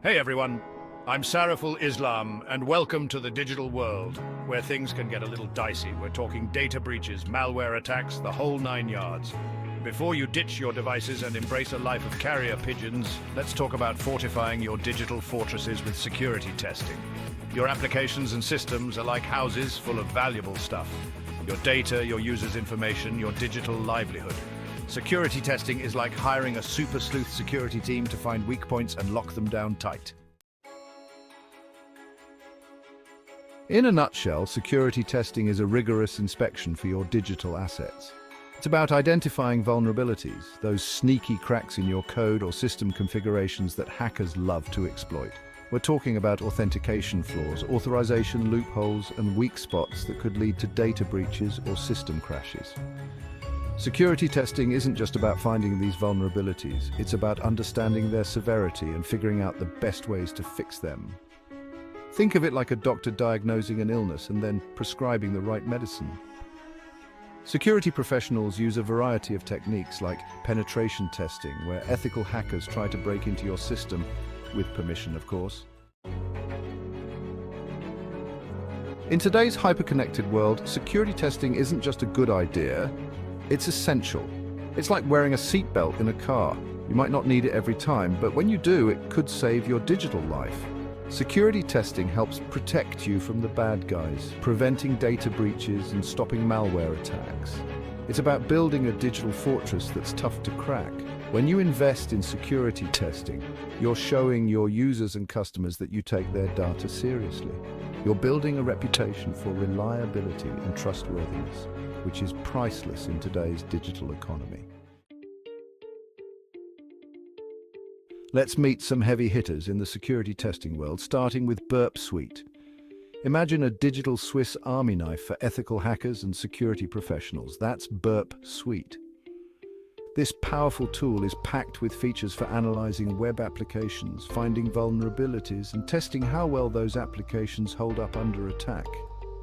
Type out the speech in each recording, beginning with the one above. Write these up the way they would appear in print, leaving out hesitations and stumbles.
Hey everyone, I'm Sariful Islam, and welcome to the digital world, where things can get a little dicey. We're talking data breaches, malware attacks, the whole 9 yards. Before you ditch your devices and embrace a life of carrier pigeons, let's talk about fortifying your digital fortresses with security testing. Your applications and systems are like houses full of valuable stuff. Your data, your users' information, your digital livelihood. Security testing is like hiring a super sleuth security team to find weak points and lock them down tight. In a nutshell, security testing is a rigorous inspection for your digital assets. It's about identifying vulnerabilities, those sneaky cracks in your code or system configurations that hackers love to exploit. We're talking about authentication flaws, authorization loopholes, and weak spots that could lead to data breaches or system crashes. Security testing isn't just about finding these vulnerabilities, it's about understanding their severity and figuring out the best ways to fix them. Think of it like a doctor diagnosing an illness and then prescribing the right medicine. Security professionals use a variety of techniques like penetration testing, where ethical hackers try to break into your system, with permission, of course. In today's hyper-connected world, security testing isn't just a good idea, it's essential. It's like wearing a seatbelt in a car. You might not need it every time, but when you do, it could save your digital life. Security testing helps protect you from the bad guys, preventing data breaches and stopping malware attacks. It's about building a digital fortress that's tough to crack. When you invest in security testing, you're showing your users and customers that you take their data seriously. You're building a reputation for reliability and trustworthiness, which is priceless in today's digital economy. Let's meet some heavy hitters in the security testing world, starting with Burp Suite. Imagine a digital Swiss army knife for ethical hackers and security professionals. That's Burp Suite. This powerful tool is packed with features for analyzing web applications, finding vulnerabilities, and testing how well those applications hold up under attack.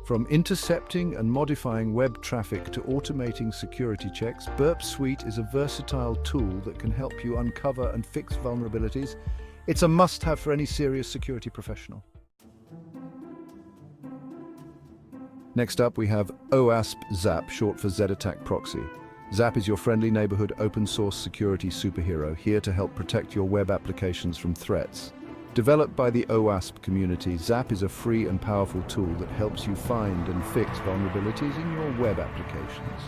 From intercepting and modifying web traffic to automating security checks, Burp Suite is a versatile tool that can help you uncover and fix vulnerabilities. It's a must-have for any serious security professional. Next up, we have OWASP ZAP, short for Z-Attack Proxy. ZAP is your friendly neighborhood open-source security superhero, here to help protect your web applications from threats. Developed by the OWASP community, ZAP is a free and powerful tool that helps you find and fix vulnerabilities in your web applications.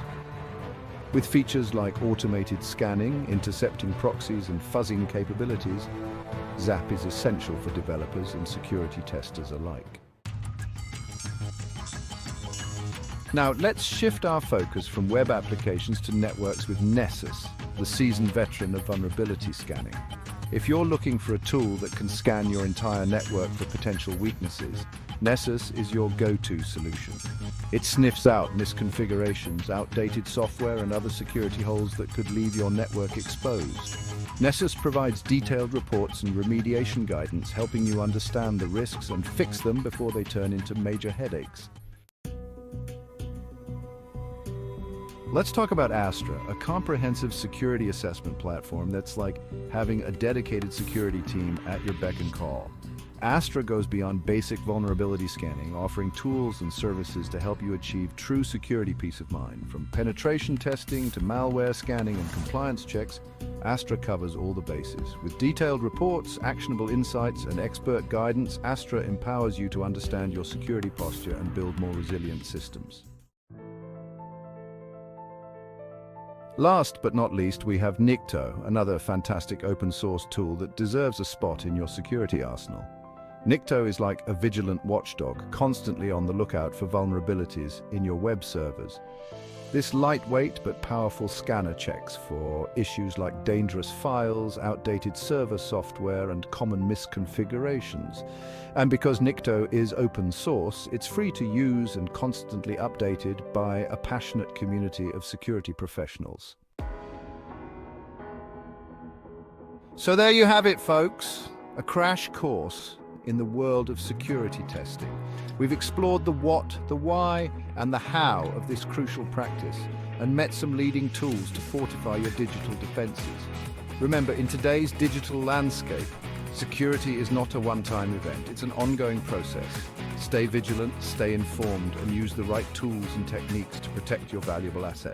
With features like automated scanning, intercepting proxies, and fuzzing capabilities, ZAP is essential for developers and security testers alike. Now, let's shift our focus from web applications to networks with Nessus, the seasoned veteran of vulnerability scanning. If you're looking for a tool that can scan your entire network for potential weaknesses, Nessus is your go-to solution. It sniffs out misconfigurations, outdated software, and other security holes that could leave your network exposed. Nessus provides detailed reports and remediation guidance, helping you understand the risks and fix them before they turn into major headaches. Let's talk about Astra, a comprehensive security assessment platform that's like having a dedicated security team at your beck and call. Astra goes beyond basic vulnerability scanning, offering tools and services to help you achieve true security peace of mind. From penetration testing to malware scanning and compliance checks, Astra covers all the bases. With detailed reports, actionable insights, and expert guidance, Astra empowers you to understand your security posture and build more resilient systems. Last but not least, we have Nikto, another fantastic open-source tool that deserves a spot in your security arsenal. Nikto is like a vigilant watchdog, constantly on the lookout for vulnerabilities in your web servers. This lightweight but powerful scanner checks for issues like dangerous files, outdated server software, and common misconfigurations. And because Nikto is open source, it's free to use and constantly updated by a passionate community of security professionals. So there you have it, folks. A crash course in the world of security testing. We've explored the what, the why, and the how of this crucial practice, and met some leading tools to fortify your digital defenses. Remember, in today's digital landscape, Security is not a one-time event, it's an ongoing process. Stay vigilant, stay informed, and use the right tools and techniques to protect your valuable assets.